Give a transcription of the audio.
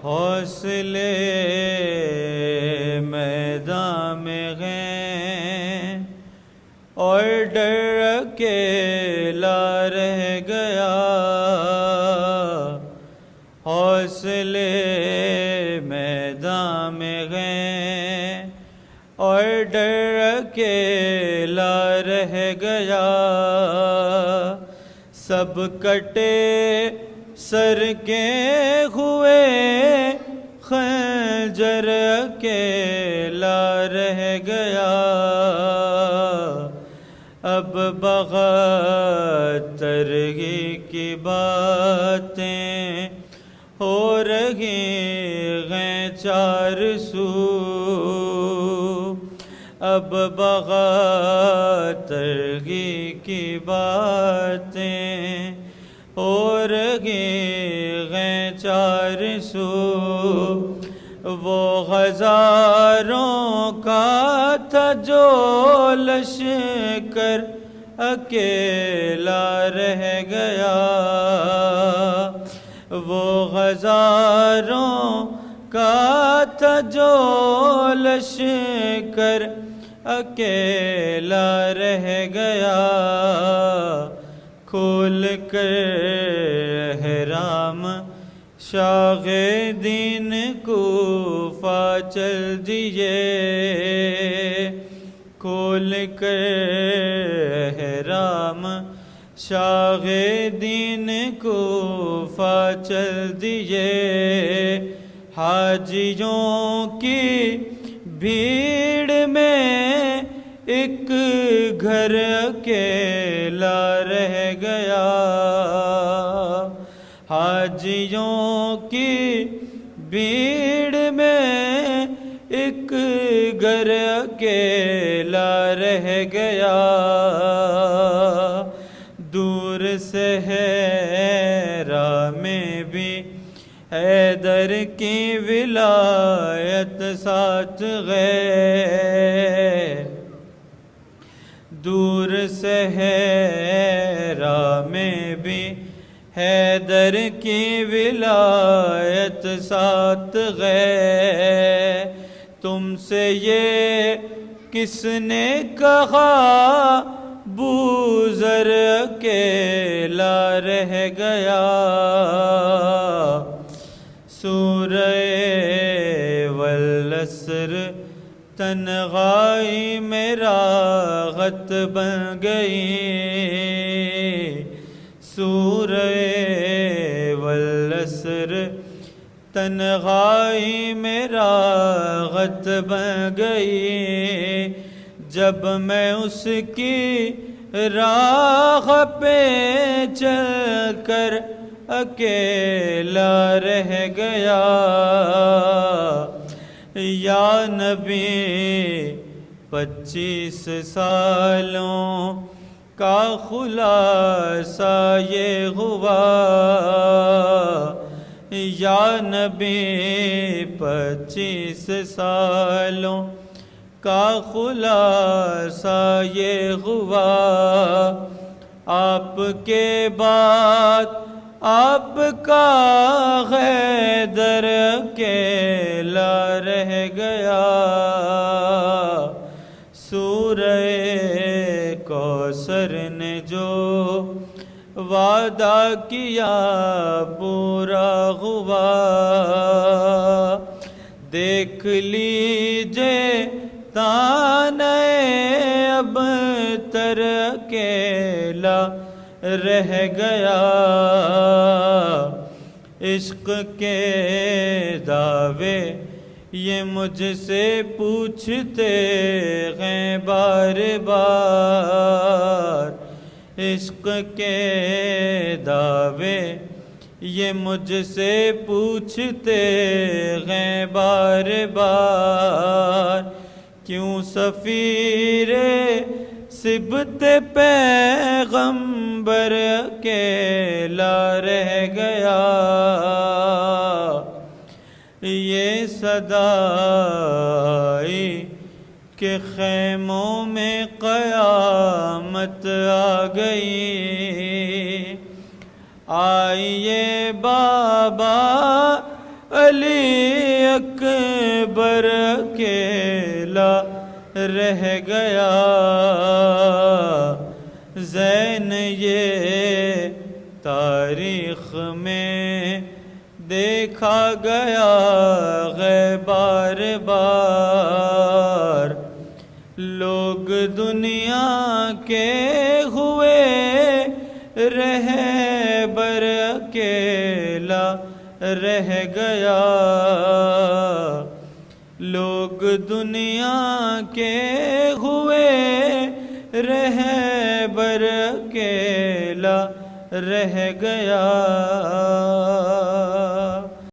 حوصلے میدان میں ہیں اور ڈر اکیلا رہ گیا، حوصلے میدان میں ہیں اور ڈر اکیلا رہ گیا، سب کٹے سر کے ہوئے خنجر اکیلا رہ گیا، اب بغاترگی کی باتیں ہو رہی ہیں چار سو، اب بغاترگی کی باتیں ہو رہی ہیں چار سو، وہ ہزاروں کا تھا جو لشکر اکیلا رہ گیا، وہ ہزاروں کا تھا جو لشکر اکیلا رہ گیا، کھول کر احرام شاہ دین کوفہ چل دیے، کھول کر احرام شاہ دین کوفہ چل دیے، حاجیوں کی بھیڑ میں ایک گھر اکیلا رہ گیا، حاجیوں کی بھیڑ میں ایک گھر اکیلا رہ گیا، دور سے حیرا میں بھی حیدر کی ولایت ساتھ گئے، دور سے حیرا میں بھی حیدر کی ولایت ساتھ گئے، تم سے یہ کس نے کہا بوذر اکیلا رہ گیا، سورہ والعصر تنہائی میں راحت بن گئی، سورہ والعصر تنہائی میں راحت بن گئی، جب میں اس کی راہ پہ چل کر اکیلا رہ گیا، یا نبی 25 سالوں کا خلاصہ یہ ہوا، یا نبی 25 سالوں کا خلاصہ یہ ہوا، آپ کے بعد آپ کا حیدر اکیلا رہ گیا، سورہ کوثر نے جو وعدہ کیا پورا ہوا، دیکھ لیجئے تانے اب تر اکیلا رہ گیا، عشق کے دعوے یہ مجھ سے پوچھتے ہیں بار بار، عشق کے دعوے یہ مجھ سے پوچھتے ہیں بار بار، کیوں سفیر سبت پیغمبر اکیلا رہ گیا، یہ صدائی کہ خیموں میں قیامت آ گئی، آئیے بابا علی اکبر اکیلا رہ گیا، زین یہ تاریخ میں دیکھا گیا ہے بار بار۔ لوگ دنیا کے ہوئے رہبر اکیلا رہ گیا، لوگ دنیا کے ہوئے رہبر اکیلا رہ گیا۔